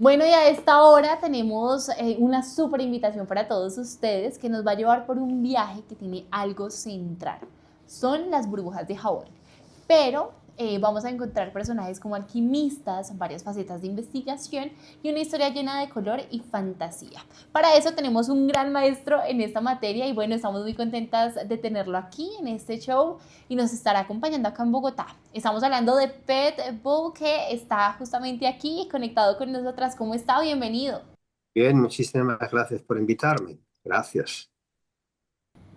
Bueno, y a esta hora tenemos una súper invitación para todos ustedes que nos va a llevar por un viaje que tiene algo central. Son las burbujas de jabón. Pero vamos a encontrar personajes como alquimistas, varias facetas de investigación y una historia llena de color y fantasía. Para eso tenemos un gran maestro en esta materia y bueno, estamos muy contentas de tenerlo aquí en este show y nos estará acompañando acá en Bogotá. Estamos hablando de Pet Bull que está justamente aquí conectado con nosotras. ¿Cómo está? Bienvenido. Bien, muchísimas gracias por invitarme. Gracias.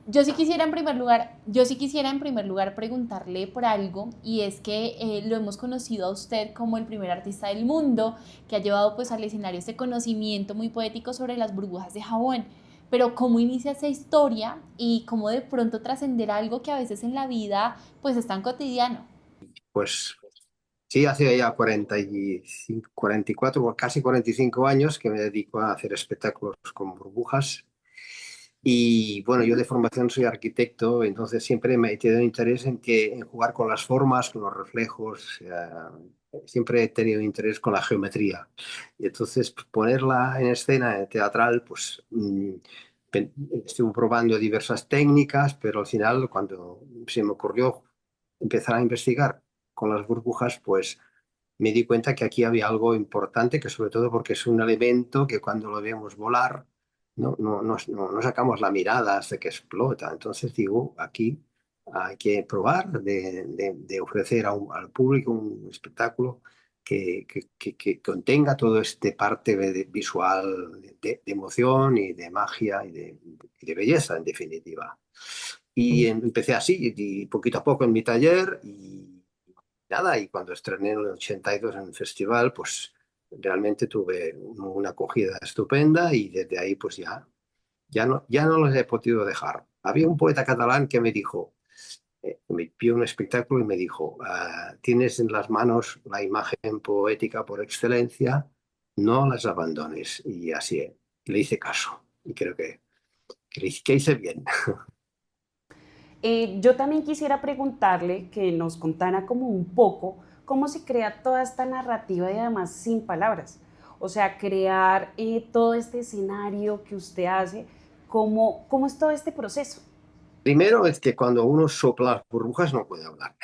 Yo sí quisiera en primer lugar preguntarle por algo y es que lo hemos conocido a usted como el primer artista del mundo que ha llevado pues al escenario este conocimiento muy poético sobre las burbujas de jabón. Pero cómo inicia esa historia y cómo de pronto trascender algo que a veces en la vida pues es tan cotidiano. Pues sí, hace ya 45, 44, casi 45 años que me dedico a hacer espectáculos con burbujas. Y bueno, yo de formación soy arquitecto, entonces siempre me he tenido interés en jugar con las formas, con los reflejos. Siempre he tenido interés con la geometría. Y entonces pues, ponerla en escena teatral, pues estuve probando diversas técnicas, pero al final cuando se me ocurrió empezar a investigar con las burbujas, pues me di cuenta que aquí había algo importante, que sobre todo porque es un elemento que cuando lo vemos volar, no sacamos la mirada hasta que explota. Entonces digo, aquí hay que probar de ofrecer al público un espectáculo que contenga todo este parte visual de emoción y de magia y de belleza, en definitiva. Y empecé así, y poquito a poco en mi taller, y nada, y cuando estrené en el 82 en el festival, pues realmente tuve una acogida estupenda y desde ahí pues ya no los he podido dejar. Había un poeta catalán que me dijo, me vio un espectáculo y me dijo, tienes en las manos la imagen poética por excelencia, no las abandones. Y así le hice caso y creo que hice bien. Yo también quisiera preguntarle que nos contara como un poco cómo se crea toda esta narrativa y además sin palabras. O sea, crear todo este escenario que usted hace, ¿cómo es todo este proceso? Primero es que cuando uno sopla las burbujas no puede hablar.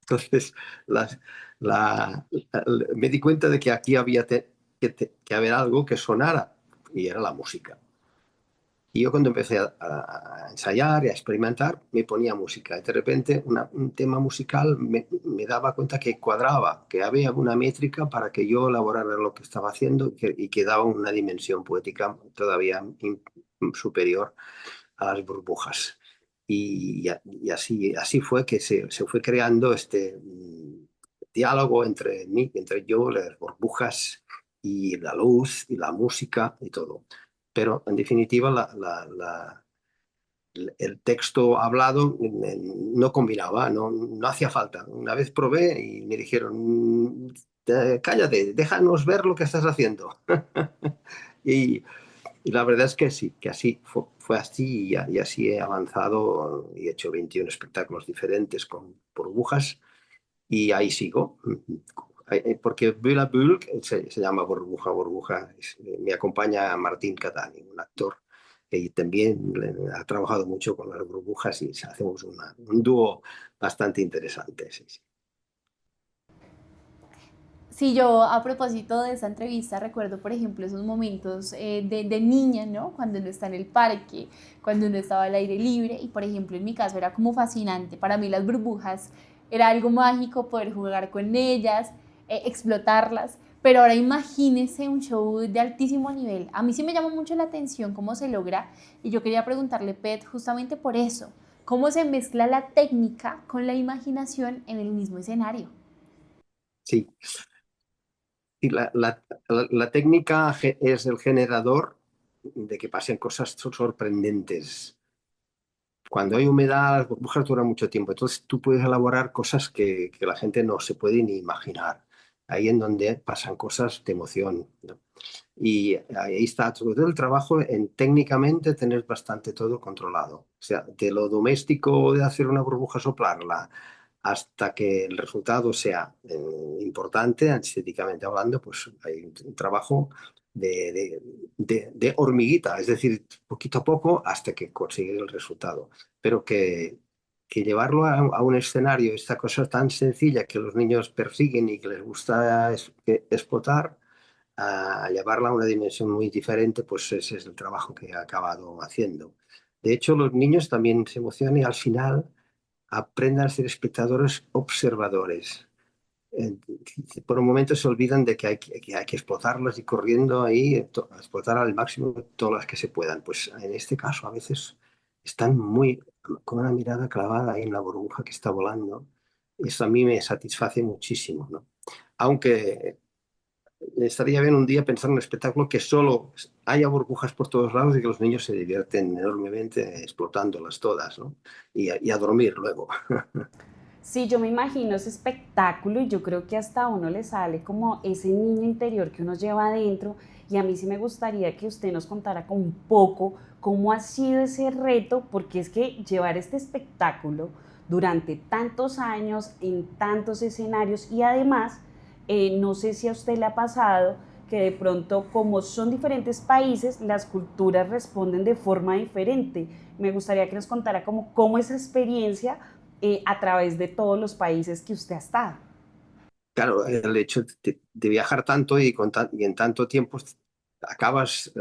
Entonces, las- me di cuenta de que aquí había que haber algo que sonara y era la música. Y yo cuando empecé a ensayar y a experimentar, me ponía música. Y de repente un tema musical me daba cuenta que cuadraba, que había una métrica para que yo elaborara lo que estaba haciendo y que daba una dimensión poética todavía superior a las burbujas. Y así fue que se fue creando este diálogo entre mí, entre yo, las burbujas y la luz y la música y todo. Pero en definitiva el texto hablado no combinaba, no hacía falta. Una vez probé y me dijeron, cállate, déjanos ver lo que estás haciendo. Y, y la verdad es que sí, que así fue así y así he avanzado y he hecho 21 espectáculos diferentes con burbujas y ahí sigo. Porque Bull a Bull se llama Burbuja Burbuja. Me acompaña Martín Catani, un actor que también ha trabajado mucho con las burbujas y hacemos un dúo bastante interesante. Sí, sí. Sí, yo a propósito de esa entrevista recuerdo, por ejemplo, esos momentos de niña, ¿no? Cuando uno está en el parque, cuando uno estaba al aire libre y, por ejemplo, en mi caso era como fascinante. Para mí las burbujas era algo mágico poder jugar con ellas, explotarlas. Pero ahora imagínese un show de altísimo nivel. A mí sí me llama mucho la atención cómo se logra y yo quería preguntarle, Pet, justamente por eso, cómo se mezcla la técnica con la imaginación en el mismo escenario. Sí. Y la técnica es el generador de que pasen cosas sorprendentes. Cuando hay humedad, las burbujas duran mucho tiempo. Entonces tú puedes elaborar cosas que la gente no se puede ni imaginar. Ahí en donde pasan cosas de emoción, ¿no? Y ahí está todo el trabajo en técnicamente tener bastante todo controlado. O sea, de lo doméstico de hacer una burbuja soplarla, hasta que el resultado sea importante, estéticamente hablando, pues hay un trabajo de hormiguita, es decir, poquito a poco hasta que consigue el resultado. Pero que llevarlo a un escenario, esta cosa tan sencilla que los niños persiguen y que les gusta explotar, a llevarla a una dimensión muy diferente, pues ese es el trabajo que he acabado haciendo. De hecho, los niños también se emocionan y al final aprendan a ser espectadores observadores. Eh, por un momento se olvidan de que hay que explotarlas y corriendo ahí, explotar al máximo todas las que se puedan. Pues en este caso a veces están muy con una mirada clavada ahí en la burbuja que está volando. Eso a mí me satisface muchísimo, ¿no? Aunque estaría bien un día pensar en un espectáculo que solo haya burbujas por todos lados y que los niños se divierten enormemente explotándolas todas, ¿no? Y a dormir luego. Sí, yo me imagino ese espectáculo y yo creo que hasta a uno le sale como ese niño interior que uno lleva adentro y a mí sí me gustaría que usted nos contara como un poco cómo ha sido ese reto, porque es que llevar este espectáculo durante tantos años en tantos escenarios y además no sé si a usted le ha pasado que de pronto como son diferentes países las culturas responden de forma diferente. Me gustaría que nos contara como cómo esa experiencia a través de todos los países que usted ha estado. Claro, el hecho de viajar tanto y en tanto tiempo acabas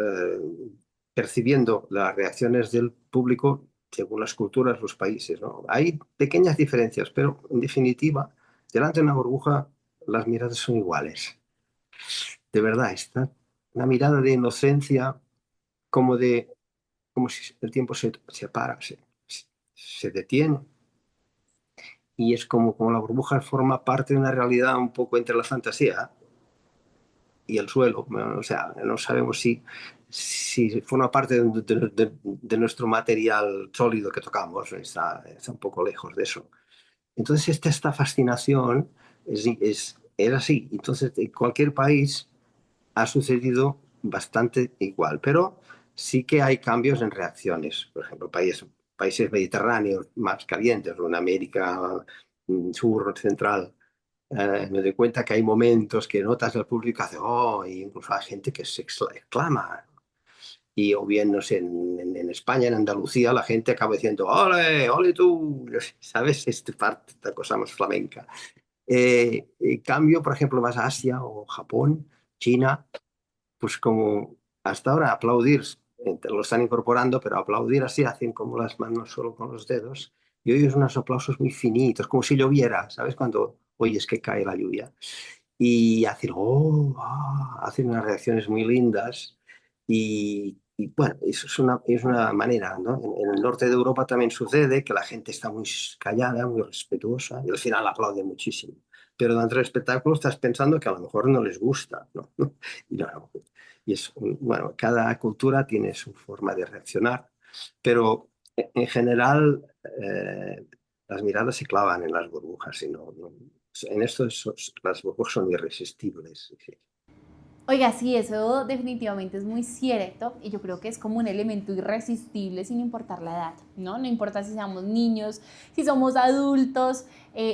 percibiendo las reacciones del público según las culturas, los países, ¿no? Hay pequeñas diferencias, pero en definitiva, delante de una burbuja las miradas son iguales. De verdad, está una mirada de inocencia, como como si el tiempo se para, se detiene. Y es como la burbuja forma parte de una realidad un poco entre la fantasía y el suelo. O sea, no sabemos si forma parte de nuestro material sólido que tocamos, está un poco lejos de eso. Entonces, esta fascinación es así. Entonces, en cualquier país ha sucedido bastante igual, pero sí que hay cambios en reacciones. Por ejemplo, países mediterráneos más calientes, o en América Sur, Central, me doy cuenta que hay momentos que notas al público hace, oh, y incluso hay gente que se exclama. Y o bien, no sé, en España, en Andalucía, la gente acaba diciendo, ¡ole, ole tú! ¿Sabes? Esta cosa más flamenca. En cambio, por ejemplo, vas a Asia o Japón, China, pues como hasta ahora aplaudir, lo están incorporando, pero aplaudir así hacen como las manos solo con los dedos. Y oyes unos aplausos muy finitos, como si lloviera, ¿sabes? Cuando oyes que cae la lluvia. Y hacen, oh, ah, hacen unas reacciones muy lindas. Bueno, eso es una manera, ¿no? En el norte de Europa también sucede que la gente está muy callada, muy respetuosa, y al final aplaude muchísimo. Pero durante el espectáculo estás pensando que a lo mejor no les gusta, ¿no? Y no, y bueno, cada cultura tiene su forma de reaccionar, pero en general las miradas se clavan en las burbujas y en esto las burbujas son irresistibles. Sí. Oiga, sí, eso definitivamente es muy cierto y yo creo que es como un elemento irresistible sin importar la edad, ¿no? No importa si somos niños, si somos adultos,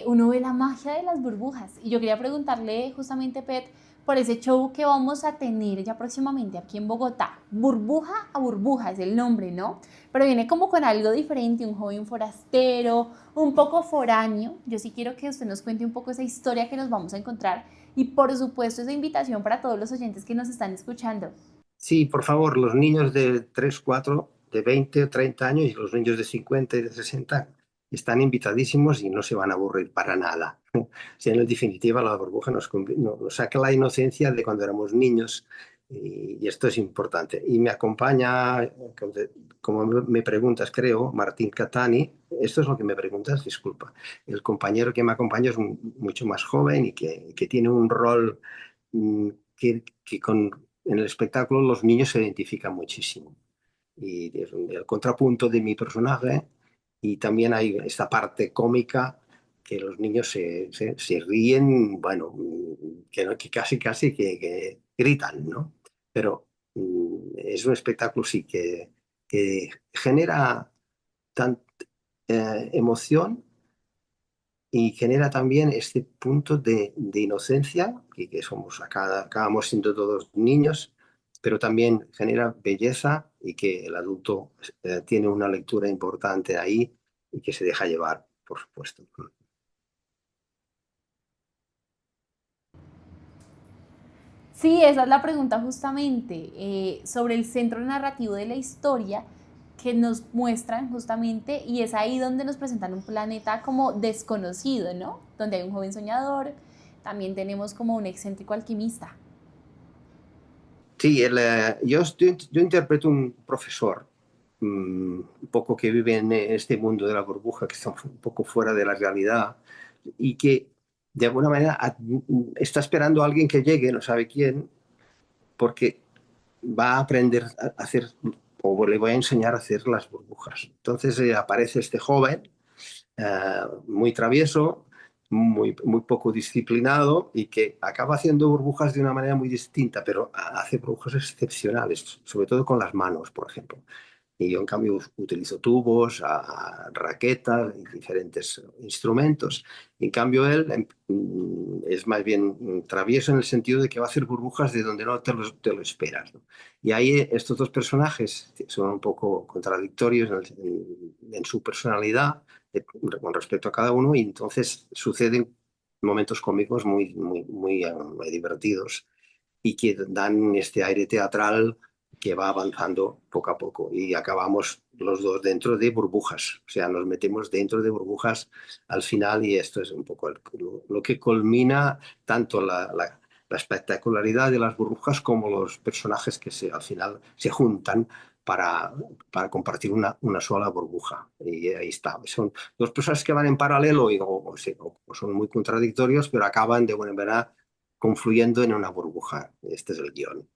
uno ve la magia de las burbujas. Y yo quería preguntarle justamente, Pet, por ese show que vamos a tener ya próximamente aquí en Bogotá. Burbuja a burbuja es el nombre, ¿no? Pero viene como con algo diferente, un joven forastero, un poco foráneo. Yo sí quiero que usted nos cuente un poco esa historia que nos vamos a encontrar y por supuesto esa invitación para todos los oyentes que nos están escuchando. Sí, por favor, los niños de 3, 4, de 20 o 30 años y los niños de 50 y de 60 están invitadísimos y no se van a aburrir para nada. Si en definitiva la burbuja nos saca la inocencia de cuando éramos niños y esto es importante. Y me acompaña, como me preguntas, creo, Martín Catani. Esto es lo que me preguntas, disculpa. El compañero que me acompaña es mucho más joven y que tiene un rol mm, que en el espectáculo los niños se identifican muchísimo. Y es el contrapunto de mi personaje y también hay esta parte cómica que los niños se ríen, bueno, que casi que gritan, ¿no? Pero es un espectáculo sí que genera tan, emoción y genera también este punto de inocencia, que somos, acabamos siendo todos niños, pero también genera belleza y que el adulto tiene una lectura importante ahí y que se deja llevar, por supuesto. Sí, esa es la pregunta justamente sobre el centro narrativo de la historia que nos muestran justamente y es ahí donde nos presentan un planeta como desconocido, ¿no? Donde hay un joven soñador, también tenemos como un excéntrico alquimista. Sí, yo interpreto un profesor, un poco que vive en este mundo de la burbuja, que está un poco fuera de la realidad y que de alguna manera está esperando a alguien que llegue, no sabe quién, porque va a aprender a hacer o le voy a enseñar a hacer las burbujas. Entonces aparece este joven muy travieso, muy poco disciplinado y que acaba haciendo burbujas de una manera muy distinta, pero hace burbujas excepcionales, sobre todo con las manos, por ejemplo. Y yo, en cambio, utilizo tubos, raquetas, y diferentes instrumentos. En cambio, él es más bien travieso en el sentido de que va a hacer burbujas de donde no te lo esperas, ¿no? Y ahí estos dos personajes son un poco contradictorios en su personalidad con respecto a cada uno y entonces suceden momentos cómicos muy divertidos y que dan este aire teatral que va avanzando poco a poco y acabamos los dos dentro de burbujas, o sea, nos metemos dentro de burbujas al final y esto es un poco lo que culmina tanto la espectacularidad de las burbujas como los personajes que al final se juntan para, para compartir una sola burbuja. Y ahí está. Son dos personas que van en paralelo y o son muy contradictorios, pero acaban de buena manera confluyendo en una burbuja. Este es el guión.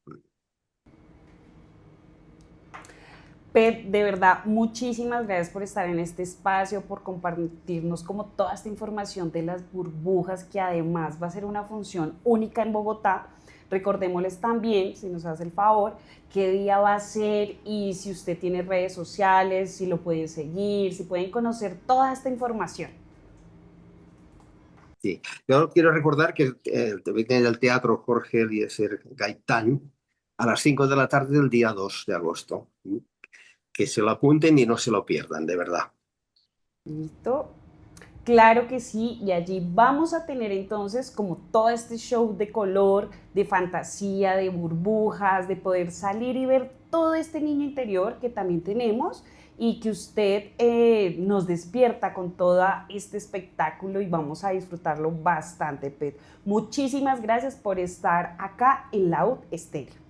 Pet, de verdad, muchísimas gracias por estar en este espacio, por compartirnos como toda esta información de las burbujas, que además va a ser una función única en Bogotá. Recordémosles también, si nos hace el favor, qué día va a ser y si usted tiene redes sociales, si lo pueden seguir, si pueden conocer toda esta información. Sí. Yo quiero recordar que en el Teatro Jorge Eliezer Gaitán a las 5 de la tarde del día 2 de agosto. Que se lo apunten y no se lo pierdan, de verdad. ¿Listo? Claro que sí, y allí vamos a tener entonces como todo este show de color, de fantasía, de burbujas, de poder salir y ver todo este niño interior que también tenemos y que usted nos despierta con todo este espectáculo y vamos a disfrutarlo bastante, Pet. Muchísimas gracias por estar acá en Loud Estéreo.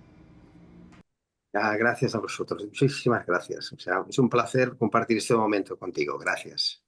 Gracias a vosotros, muchísimas gracias. O sea, es un placer compartir este momento contigo. Gracias.